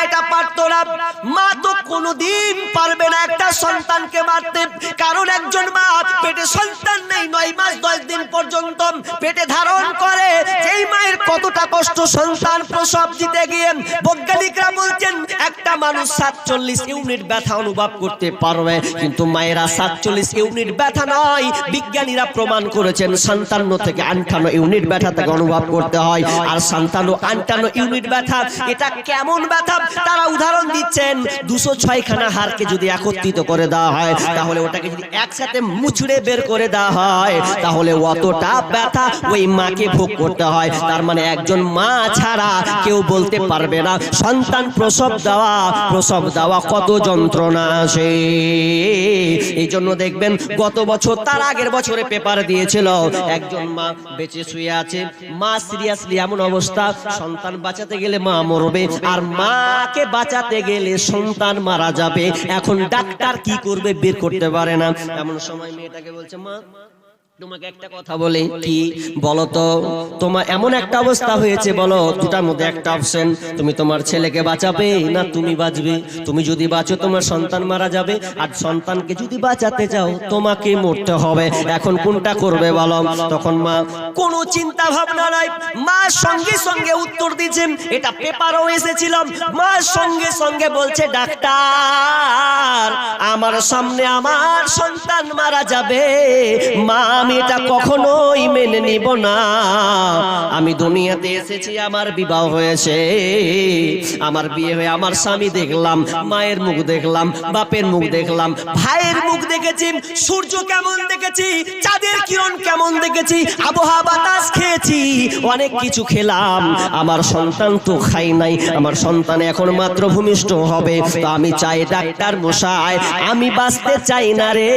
এটা পারতো না। মা তো কোনোদিন পারবে না একটা সন্তানকে মারতে, কারণ একজন মা পেটে সন্তান নেই 9 মাস 10 দিন পর্যন্ত পেটে ধারণ করে। এই মায়ের কতটা কষ্ট সন্তান প্রসব দিতে গিয়ে। বৈজ্ঞানিকরা বলছেন একটা মানুষ 47 ইউনিট ব্যথা অনুভব করতে পারবে, কিন্তু মায়েরা 47 ইউনিট ব্যথা নয়, বিজ্ঞানীরা প্রমাণ করেছেন 57 থেকে 58 ইউনিট ব্যথা থেকে অনুভব করতে হয়। আর 57-58 ইউনিট ব্যথা এটা কেমন ব্যথা তারা উদাহরণ দিচ্ছেন। 206 খানা হাড়কে যদি একত্রিত করে দেওয়া হয়, তাহলে ওটাকে যদি একসাথে মুচড়ে বের করে দেওয়া হয়, তাহলে অতটা ব্যথা ওই মাকে ভোগ করতে হয়। তার মানে একজন মা ছাড়া কেউ বলতে পারবে না সন্তান প্রসব দেওয়া কত যন্ত্রণা আসে। এই জন্য দেখবেন গত বছর তার আগের বছরে পেপার দিয়েছিল, একজন মা বেঁচে শুয়ে আছে, মা সিরিয়াসলি এমন অবস্থা সন্তান বাঁচাতে গেলে মা মরবে, আর মাকে বাঁচাতে গেলে সন্তান মারা যাবে। এখন ডাক্তার কি করবে বের করতে পারে না। এমন সময় মেয়েটাকে বলছে, মা তোমাকে একটা কথা বলি, কি বলো তো, তোমার এমন একটা অবস্থা হয়েছে, বলো দুটার মধ্যে একটা অপশন, তুমি তোমার ছেলেকে বাঁচাবে না তুমি বাঁচবে। তুমি যদি বাঁচো তোমার সন্তান মারা যাবে, আর সন্তানকে যদি বাঁচাতে চাও তোমাকে মরতে হবে। এখন কোনটা করবে বলো? তখন মা কোনো চিন্তা ভাবনা নাই, মা সঙ্গে সঙ্গে উত্তর দিয়েছেন, এটা পেপারও এসেছিল। মা সঙ্গে সঙ্গে বলছে, ডাক্তার আমার সামনে আমার সন্তান মারা যাবে, মা আমি এটা কখনোই মেনে নিব না। আমি দুনিয়াতে এসেছি, আমার বিবাহ হয়েছে, আমার বিয়ে হয়ে আমার স্বামী দেখলাম, মায়ের মুখ দেখলাম, বাপের মুখ দেখলাম, ভাইয়ের মুখ দেখেছি, সূর্য কেমন দেখেছি, চাঁদের কিরণ কেমন দেখেছি, আবহাওয়া বাতাস খেয়েছি, অনেক কিছু খেলাম। আমার সন্তান তো খাই নাই, আমার সন্তান এখন মাত্র ভূমিষ্ঠ হবে। তো আমি চাই ডাক্তার মশাই, আমি বাঁচতে চাই না রে,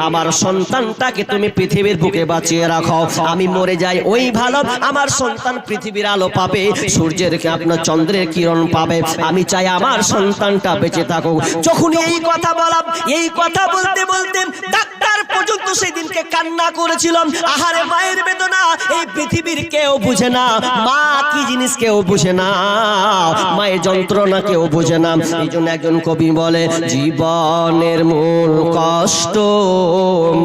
আমার সন্তানটাকে তুমি পৃথিবীর বুকে বাঁচিয়ে রাখো, আমি মরে যাই ওই ভালো। আমার সন্তান পৃথিবীর আলো পাবে, সূর্যের আপনার চন্দ্রের কিরণ পাবে, আমি চাই আমার সন্তানটা বেঁচে থাকুক। যখন এই কথা বললাম, এই কথা বলতে বলতে ডাক্তার পর্যন্ত সেই দিনকে কান্না করেছিলাম। আহারে মায়ের বেদনা এই পৃথিবীর কেউ বুঝে না, মা কি জিনিস কেউ বুঝে না, মায়ের যন্ত্রণা কেউ বুঝে না। এই জন্য একজন কবি বলে, জীবনের মূল কষ্ট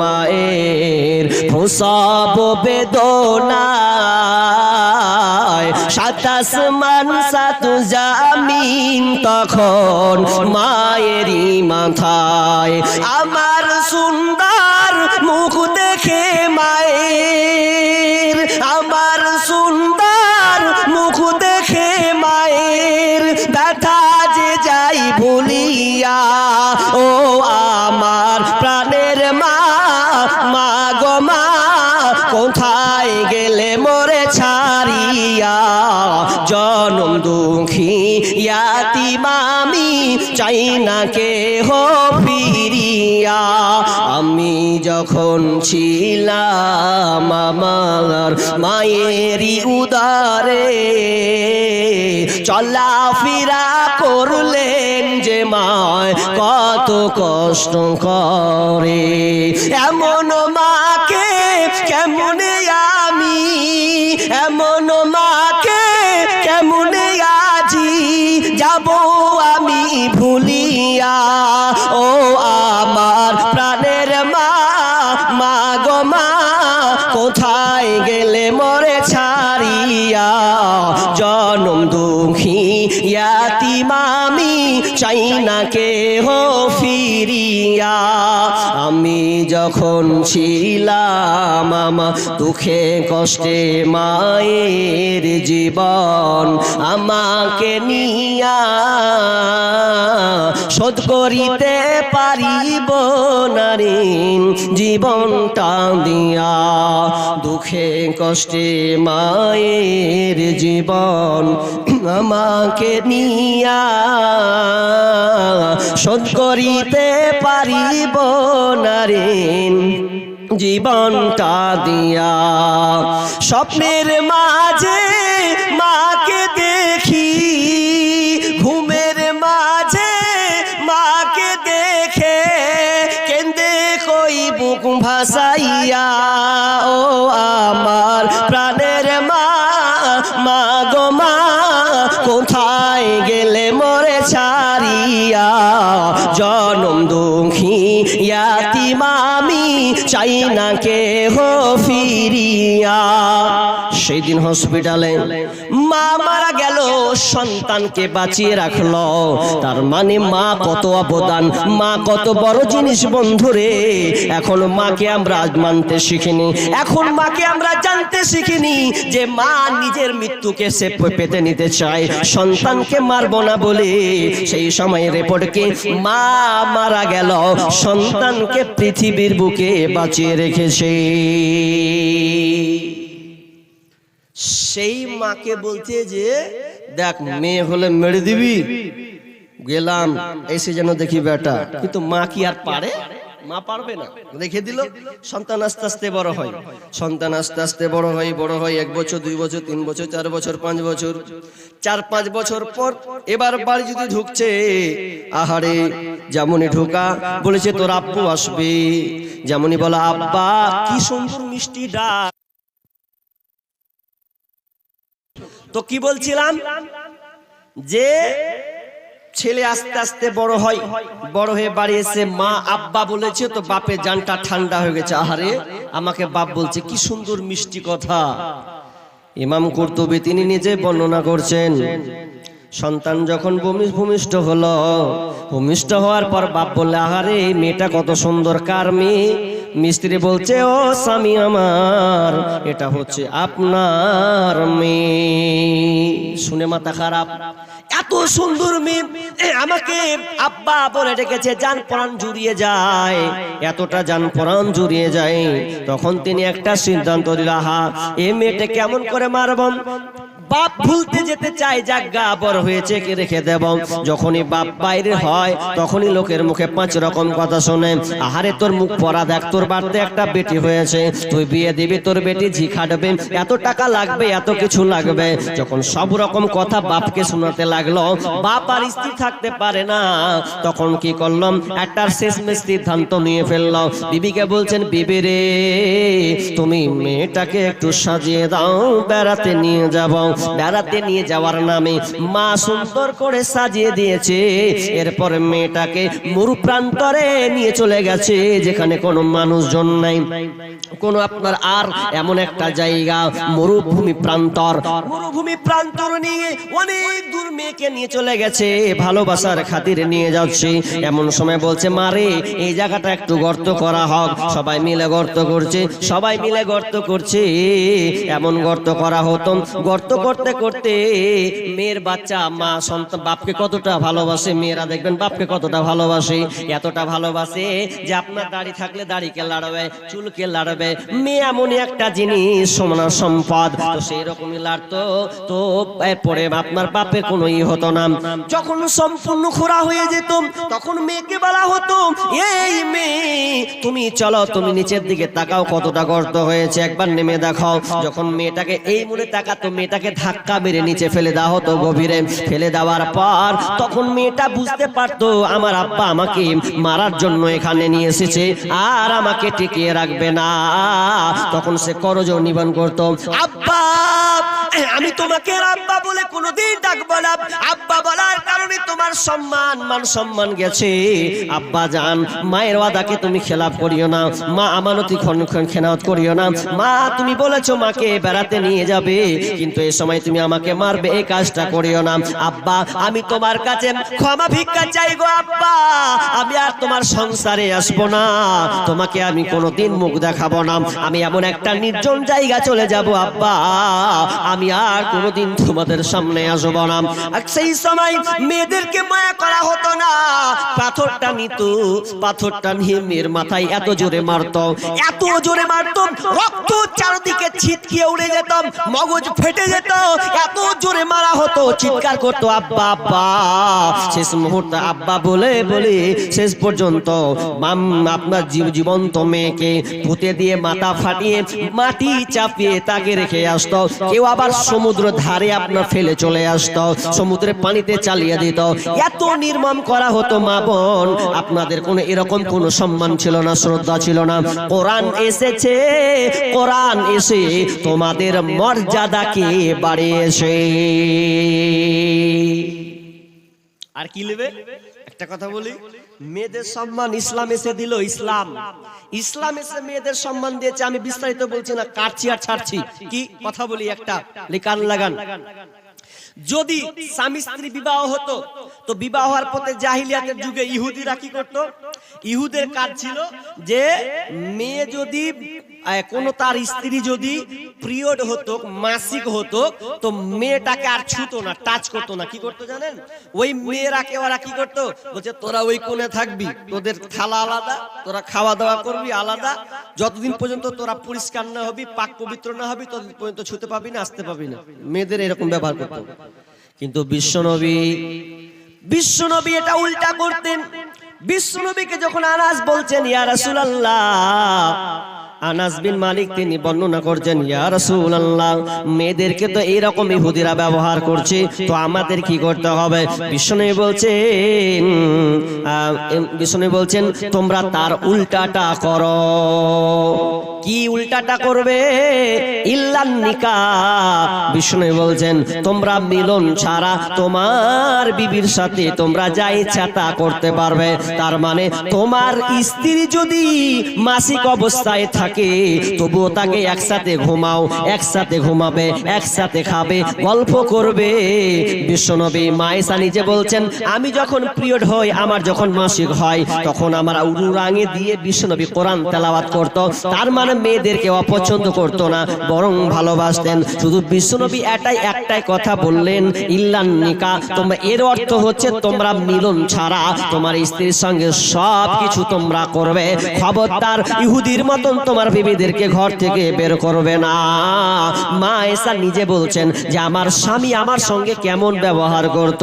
মায়ের প্রসব বেদনায়, 7 আসমান 7 জামিন তখন মায়েরই মাথায়। আমার সুন্দর মুখ দেখে মায়ের, আমার সুন্দর মুখ দেখে মায়ের ব্যথা যে যাই ভুলিয়া, ও আমার প্রাণের মা, মা গো মা কোথায় গেলে মোরে ছাড়িয়া, জনম দুঃখী ইয়াতিম আমি চাই না কেহ ফিরিয়া। আমি যখন ছিলাম আমার মায়েরই উদারে, চলাফেরা করলেন যে মায় কত কষ্ট করে, এমন মাকে কেমনে আমি, এমন মাকে কেমনে আজি যাব আমি ভুলিয়া, ও আমার প্রাণের মা, মা গো মা কোথায় গেলে মোরে ছাড়িয়া, জনম দুঃখী ইয়াতিম আমি চাই না কেহ ফিরিয়া। আমি যখন ছিলাম আমার দুঃখে কষ্টে মায়ের জীবন আমাকে নিয়া, শোধ করিতে পারিব না ঋণ জীবনটা দিয়া, দুঃখে কষ্টে মায়ের জীবন আমাকে নিয়া, শোধ করিতে পারিব না ঋণ জীবনটা দিয়া। স্বপ্নের মাঝে মাকে দেখি, ঘুমের মাঝে মাকে দেখে কেন্দে কই বুক ভাসাইয়া, ও আমার প্রাণের মা, মা গো মা কোথায় কোথায় গেলে মোরে ছাড়িয়া, জনম দুঃখী ইয়াতিম আমি, চাই না কেহ ফিরিয়া। সেই দিন হসপিটালে মা মারা গেল, সন্তানকে বাঁচিয়ে রাখলো। তার মানে মা কত অবদান, মা কত বড় জিনিস বন্ধুরে। এখন মাকে আমরা মানতে শিখিনি, এখন মাকে আমরা জানতে শিখিনি যে মা নিজের মৃত্যুকে সে পেতে নিতে চায়, সন্তানকে মারবো না বলে। সেই সময় রিপোর্টকে মা মারা গেল, সন্তানকে পৃথিবীর বুকে বাঁচিয়ে রেখেছে। সেই মাকে বলতে যে দেখ মেয়ে হলে মেরে দিবি, গেলাম এসে যেন দেখি বেটা, কিন্তু মা কি আর পারে? মা পারবে না, রেখে দিল। সন্তান আস্তে আস্তে বড় হয়, সন্তান আস্তে আস্তে বড় হয়, বড় হয় 1 বছর 2 বছর 3 বছর 4 বছর 5 বছর, 4-5 বছর পর এবার বাড়ি যদি ঢুকছে, আহারে যেমনই ঢোকা বলেছে তোর আব্বু আসবে, যেমনই বলা আব্বা কি সুন্দর মিষ্টি ডাক। তো কি বলছিলাম যে ছেলে আস্তে আস্তে বড় হয়, বড় হয়ে বাড়ি এসে মা আব্বা বলেছে, তো বাপের জানটা ঠান্ডা হয়ে গেছে। আহারে আমাকে বাপ বলছে, কি সুন্দর মিষ্টি কথা। ইমাম কুরতুবী তিনি নিজে বর্ণনা করছেন, সন্তান যখন ভূমিষ্ঠ হলো, ভূমিষ্ঠ হওয়ার পর বাপ বললে আহারে মেয়েটা কত সুন্দর, কার মেয়ে? মিস্ত্রি বলছে ও স্বামী আমার, এটা হচ্ছে আপনার মেয়ে। শুনে মাথা খারাপ, এত সুন্দর মেয়ে আমাকে আব্বা বলে ডেকেছে, জান প্রাণ জুড়িয়ে যায়, এতটা জান প্রাণ জুড়িয়ে যায়। তখন তিনি একটা সিদ্ধান্ত দিল, হা এ মেয়েটা কেমন করে মারব? বাপ ভুলতে যেতে চায়, জায়গা বড় হয়েছে কে রেখে দেব। যখনই বাপ বাইরে হয় তখনই লোকের মুখে 5 রকম কথা শোনে, আহারে তোর মুখ পরা দেখ, তোর বাড়িতে একটা বেটি হয়েছে, তুই বিয়ে দিবি, তোর বেটি ঝি খাটবে, এত টাকা লাগবে, এত কিছু লাগবে। যখন সব রকম কথা বাপকে শোনাতে লাগলো, বাপ আর স্থির থাকতে পারে না। তখন কি করলাম, একটা শেষমেশ সিদ্ধান্ত নিয়ে ফেললো। বিবিকে বলছেন, বিবি রে তুমি মেয়েটাকে একটু সাজিয়ে দাও, বেড়াতে নিয়ে যাব। বেড়াতে নিয়ে যাওয়ার নামে মা সুন্দর করে সাজিয়ে দিয়েছে। এরপর মেয়েটাকে মরু প্রান্তরে নিয়ে চলে গেছে, যেখানে কোনো মানুষজন নাই, কোনো আপনার আর এমন একটা জায়গা মরুভূমি প্রান্তর। মরুভূমি প্রান্তর নিয়ে অনেক দূর মেয়েকে নিয়ে চলে গেছে, ভালোবাসার খাতিরে নিয়ে যাচ্ছে। এমন সময় বলছে, মারে এই জায়গাটা একটু গর্ত করা হোক। সবাই মিলে গর্ত করছে, সবাই মিলে গর্ত করছে। এমন গর্ত করা হতো, গর্ত করতে করতে মেয়ের বাচ্চা মা সন্তান বাপকে কতটা ভালোবাসে, মেয়েরা দেখবেন বাপকে কতটা ভালোবাসে, এতটা ভালোবাসে যে আপনার দাড়ি থাকলে দাড়িকে লাড়বে, চুলকে লাড়বে। মেয়ে এমনই একটা জিনিস, সোনার সম্পদ, তো সেই রকমই লাড়তো। তো এরপরে আপনার বাপের কোনো হতো না। যখন সম্পূর্ণ খোরা হয়ে যেত তখন মেয়েকে বলা হতো, এই মেয়ে তুমি চলো, তুমি নিচের দিকে তাকাও, কতটা গর্ত হয়েছে, একবার নেমে দেখাও। যখন মেয়েটাকে এই মনে তাকাতো, মেয়েটাকে ধাক্কা মেরে নিচে ফেলে দেওয়া হতো গভীরে। ফেলে দেওয়ার পর তখন মেয়েটা বুঝতে পারতো আমার আব্বা আমাকে মারার জন্য এখানে নিয়ে এসেছে, আর আমাকে টিকিয়ে রাখবে না। তখন সে করজোড় নিবারণ করতো, আব্বা আমি তোমাকে আব্বা বলে কোনোদিন ডাকবো না, আব্বা বলার কারণে তোমার সম্মান মান সম্মান গেছে। আব্বা জান মায়ের ওয়াদাকে তুমি খেলাফ করিও না, মা আমানতি খেলাফ করিও না। মা তুমি বলেছো মাকে বেড়াতে নিয়ে যাবে, কিন্তু এই সময় তুমি আমাকে মারবে, এই কাজটা করিও না। আব্বা আমি তোমার কাছে ক্ষমা ভিক্ষা চাই গো আব্বা, আমি আর তোমার সংসারে আসবো না, তোমাকে আমি কোনোদিন মুখ দেখাবো না, আমি এমন একটা নির্জন জায়গা চলে যাব আব্বা, আমি আর কোনোদিন তোমাদের সামনে আসবো না। আর সেই সময় মেয়েদেরকে মায়া করা হতো না, পাথরটা নিত, পাথরটা নিয়ে মেয়ের মাথায় এত জোরে মারতো, এত জোরে মারতো, রক্ত চারদিকে ছিটকিয়ে উড়ে যেত, মগজ ফেটে যেত, এত জোরে মারা হতো, চিৎকার করতো আব্বা আব্বা। শেষ মুহূর্তে আব্বা বলে বলে শেষ পর্যন্ত আপনার জীবন্ত মেয়েকে পুঁতে দিয়ে মাথা ফাটিয়ে মাটি চাপিয়ে তাকে রেখে আসতো। কেউ আবার সমুদ্র ধারে আপনার ফেলে চলে আসতো, সমুদ্রের পানিতে চালিয়ে দিত। এত নির্মম করা হতো মা বোন, আপনাদের কোনো এরকম কোনো সম্মান ছিল না, শ্রদ্ধা ছিল না। কোরআন এসেছে, কোরআন এসে তোমাদের মর্যাদাকে বাড়িয়েছে। আর কি নেবে? একটা কথা বলি, মেয়েদের সম্মান ইসলাম এসে দিল। ইসলাম এসে মেয়েদের সম্মান দিয়েছে। আমি বিস্তারিত বলছি না, কাটছি আর ছাড়ছি। কি কথা বলি, একটা কান লাগান। যদি স্বামী স্ত্রী বিবাহ হতো তো বিবাহ হওয়ার পথে জাহিলিয়াতের যুগে ইহুদিরা কি করত? ইহুদের কাজ ছিল যে মেয়ে যদি কোনো তার স্ত্রী যদি পিরিয়ড হতো, মাসিক হতো, তো মেয়েটাকে আর ছুতো না, টাচ করতো না। কি করতো জানেন? ওই মেয়েরাকে ওরা কি করতো, বলছে তোরা ওই কোণে থাকবি, তোদের থালা আলাদা, তোরা খাওয়া দাওয়া করবি আলাদা, যতদিন পর্যন্ত তোরা পরিষ্কার না হবি, পাক পবিত্র না হবি, ততদিন পর্যন্ত ছুতে পাবি না, আসতে পাবি না। মেয়েদের এরকম ব্যবহার করতো। কিন্তু বিশ্বনবী এটা উল্টা করতেন। বিশ্বনবীকে যখন আনাস বলছেন ইয়া রাসূলুল্লাহ, আনাস বিন মালিক তিনি বর্ণনা করছেন, ইয়া রাসূলুল্লাহ মেয়েদেরকে তো এইরকম ইহুদিরা ব্যবহার করছে, তো আমাদের কি করতে হবে? বিশ্বনবী বলছেন তোমরা তার উল্টাটা করো। কি উল্টাটা করবে? ইল্লান নিকাহ। বিশ্বনবী বলছেন তোমরা মিলন ছাড়া তোমার বিবির সাথে তোমরা যা ইচ্ছা তা করতে পারবে। তার মানে তোমার স্ত্রী যদি মাসিক অবস্থায় থাকে তবুও তাকে একসাথে ঘুমাও, একসাথে ঘুমাবে, একসাথে খাবে, গল্প করবে। বিশ্বনবী মায়েশা নিজে বলছেন আমি যখন পিরিয়ড হই, আমার যখন মাসিক হয়, তখন আমার উরুরাঙে দিয়ে বিশ্বনবী কোরআন তেলাওয়াত করত। তার মানে মেয়েদেরকে অপছন্দ করতো না, বরং ভালোবাসতেন। শুধু বিশ্বনবী একটাই কথা বললেন, ইল্লান নিকাহ। তোমরা এর অর্থ হচ্ছে তোমরা মিলন ছাড়া তোমার স্ত্রীর সঙ্গে সব কিছু তোমরা করবে। খবরদার ইহুদির মতন তোমার বিবিদেরকে ঘর থেকে বের করবে না। মা আয়েশা নিজে বলছেন যে আমার স্বামী আমার সঙ্গে কেমন ব্যবহার করত।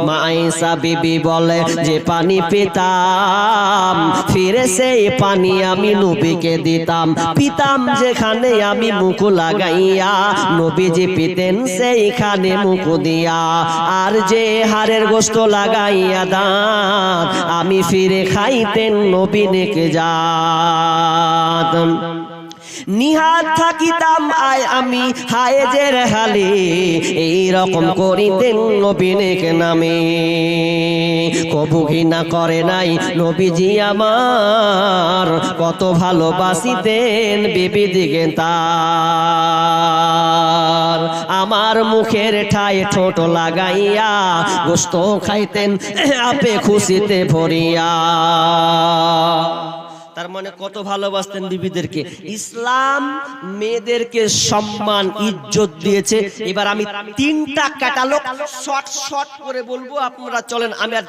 মা আয়েশা বিবি বলে যে পানি পেতাম, ফিরে সেই পানি আমি নবীকে দিতাম, পিতাম যেখানে আমি মুখ লাগাইয়া, নবীজি পিতেন সেইখানে মুখ দিয়া। আর যে হাড়ের গোশত লাগাইয়া দাঁত আমি ফিরে খাইতেন নবী নেকে যাত। নিহাত থাকিতাম আমি হায়েজের হালে, এই রকম করিতেন নবী নেকে নামে। কবু ঘৃণা করে নাই নবীজি আমার, কত ভালোবাসিতেন বিবি দিকে তার। আমার মুখের ঠায় ঠোঁট লাগাইয়া গোশত খাইতেন আপে খুশিতে ভরিয়া। তার মানে কত ভালোবাসতেন বিবিদেরকে। ইসলাম মেয়েদেরকে সম্মান ইজ্জত দিয়েছে। এবার আমি তিনটা ক্যাটালগ শর্ট করে বলবো, আপনারা চলেন, আমি আর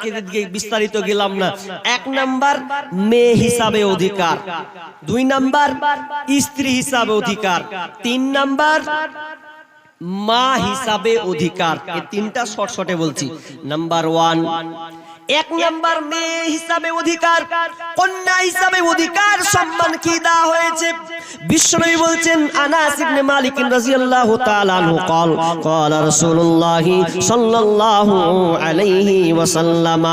বিস্তারিত গেলাম না। 1 নাম্বার মেয়ে হিসাবে অধিকার, 2 নাম্বার স্ত্রী হিসাবে অধিকার, 3 নাম্বার মা হিসাবে অধিকার। এই তিনটা শর্টে বলছি। নাম্বার 1, 1 নাম্বার মেয়ে হিসাবে অধিকার, কন্যা হিসাবে অধিকার, সম্মান কি দেওয়া হয়েছে? বিশ্বনবী বলছেন আনাস ইবনে মালিক রাদিয়াল্লাহু তাআলা আনহু قال رسول الله صلى الله عليه وسلم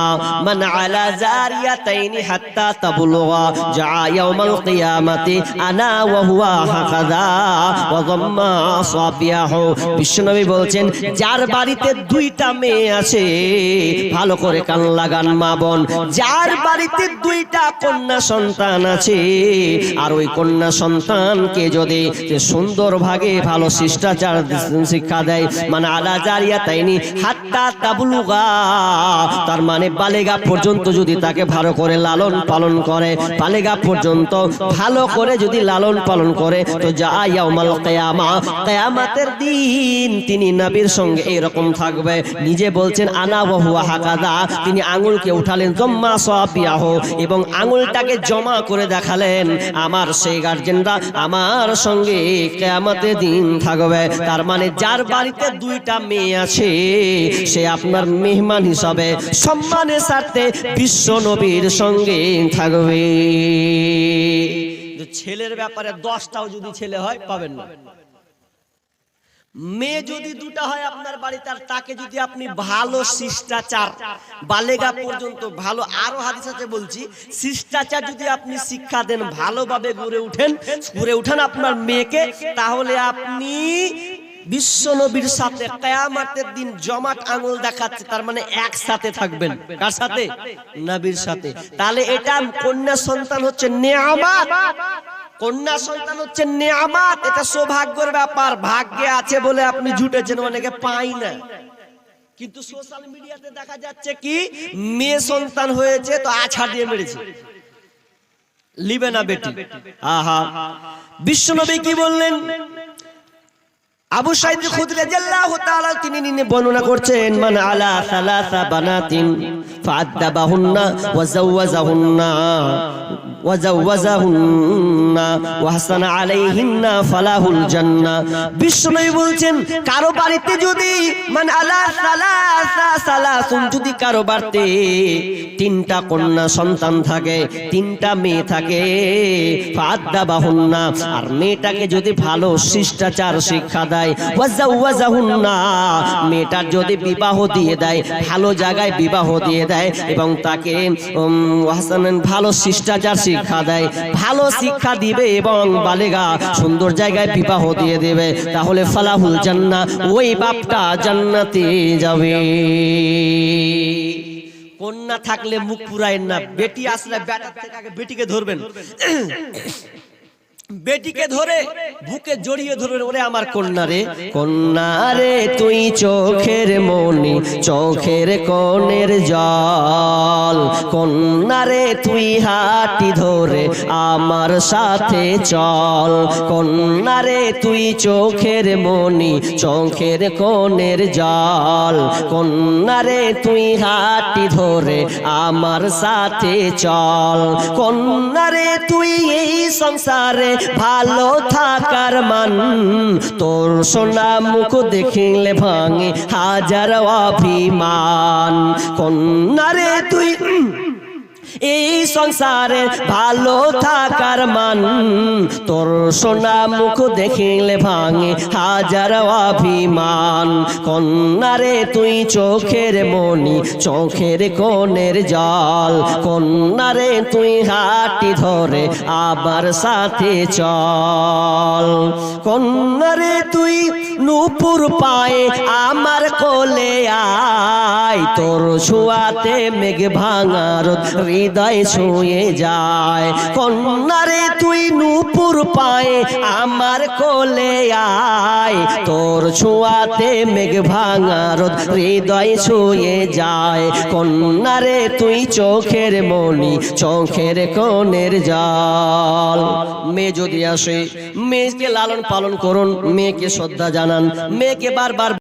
من على زاريتين حتى تبلغ جاء يوم القيامة انا وهو هكذا وضم اصابعه। বিশ্বনবী বলছেন যার বাড়িতে 2টা মেয়ে আছে, ভালো করে কান লাগান মা বোন, যার বাড়িতে 2টা কন্যা সন্তান আছে, আর ওই কন্যা সন্তানকে যদি সুন্দর ভাগে ভালো শিষ্টাচার শিক্ষা দেয়, মানে আলা জারিয়াতাইনি হাত্তা তাবলুগা, তার মানে বালেগা পর্যন্ত যদি তাকে ভালো করে লালন পালন করে, বালেগা পর্যন্ত ভালো করে যদি লালন পালন করে, তো যা ইয়াউমাল কিয়ামা, কিয়ামতের দিন তিনি নবীর সঙ্গে এরকম থাকবে। নিজে বলছেন আনা ওয়া হুয়া হাকাদা, তিনি আঙ্গুলকে উঠালেন জম্মা সাবিয়াহ, এবং আঙ্গুলটাকে জমা করে দেখালেন আমার সেই গার্জেনরা আমার সঙ্গে কিয়ামতের দিন থাকবে। তার মানে যার বাড়িতে 2টা মেয়ে আছে সে আপনার মেহমান হিসাবে সম্মানের সাথে বিশ্ব নবীর সঙ্গে থাকবে। ছেলের ব্যাপারে 10টাও যদি ছেলে হয় পাবেন না। মেয়ে যদি 2টা হয় আপনার বাড়িতে, আর তাকে যদি আপনি ভালো শিষ্টাচার বালেগা পর্যন্ত ভালো, আরো হাদিস আছে বলছি, শিষ্টাচার যদি আপনি শিক্ষা দেন, ভালোভাবে গড়ে উঠেন আপনার মেয়েকে, তাহলে আপনি বিশ্ব নবীর সাথে কিয়ামতের দিন জমাট আঙুল দেখাচ্ছে, তার মানে একসাথে থাকবেন। কার সাথে? নবীর সাথে। তাহলে এটা কন্যা সন্তান হচ্ছে নেয়ামত, কন্যা সন্তান হচ্ছে নেয়ামত, এটা সৌভাগ্যের ব্যাপার। ভাগ্যে আছে বলে আপনি জুটেছেন, অনেকে পাই না। কিন্তু সোশ্যাল মিডিয়াতে দেখা যাচ্ছে কি মেয়ে সন্তান হয়েছে তো আছাড় দিয়ে মেরেছে, লিবে না বেটি। আহা, বিশ্বনবী কি বললেন? আবু সাঈদ খুদরী রাদিয়াল্লাহু তাআলা তিনি বর্ণনা করছেন, মান আলা সালাসা বানাতিন ফাআদ্দাবাহুন্না ওয়া যাওয়াজাহুন্না ওয়া হাসানা আলাইহিন্না ফালাহুল জান্নাহ। বিশ্বনবী বলছেন, কারো বাড়িতে যদি মান আলা সালাসুন, যদি কারো বাড়িতে তিনটা কন্যা সন্তান থাকে, তিনটা মেয়ে থাকে, ফাআদ্দাবাহুন্না, আর মেয়েটাকে যদি ভালো শিষ্টাচার শিক্ষা দেয়, ওয়া যাওয়াজাহুন্না, মেয়েটার যদি বিবাহ দিয়ে দেয়, ভালো জায়গায় বিবাহ দিয়ে দেয়, এবং তাকে হাসানান ভালো শিষ্টাচার শিক্ষা দেয়, ভালো শিক্ষা দিবে এবং বালেগা সুন্দর জায়গায় বিবাহ দিয়ে দেবে, তাহলে ফালাহুল জান্নাহ, ওই বাপটা জান্নাতে যাবে। কন্যা থাকলে মুখ পুরায়েন না, বেটি আসলে বেটার থেকে আগে বেটিকে ধরবেন, বেটিকে ধরে বুকে জড়িয়ে ধরবেন, ওরে আমার কন্যা রে, কন্যা রে তুই চোখের মনি, চোখের কোণের জল, কন্যা রে তুই হাঁটি ধরে আমার সাথে চল, কন্যা রে তুই চোখের মনি, চোখের কোণের জল, কন্যা রে তুই হাঁটি ধরে আমার সাথে চল, কন্যা রে তুই এই সংসারে ভালো থাকার মান, তোর সোনা মুখ দেখিলে ভাঙে হাজার অভিমান, কন্যা রে তুই এই সংসারে ভালো থাকার মান, তোর সোনা মুখ দেখিলে ভাঙে হাজার অভিমান, কন্যা রে তুই চোখের মনি, চোখের কোণের জল, কন্যা রে তুই হাঁটি ধরে আবার সাথে চল, কন্যা রে তুই নূপুর পায়ে আমার কোলে আয়, তোর ছোঁয়াতে মেঘ ভাঙার হৃদয় ছুঁয়ে যায়, কন্যা রে তুই নূপুর পায়ে আমার কোলে আয়, তোর ছোঁয়াতে মেঘ ভাঙার হৃদয় ছুঁয়ে যায়, কন্যা রে তুই চোখের মনি, চোখের কোণের জল। মেয়ে যদি আসে, মেয়েকে লালন পালন করুন, মেয়েকে শ্রদ্ধা জানান, মেয়েকে বারবার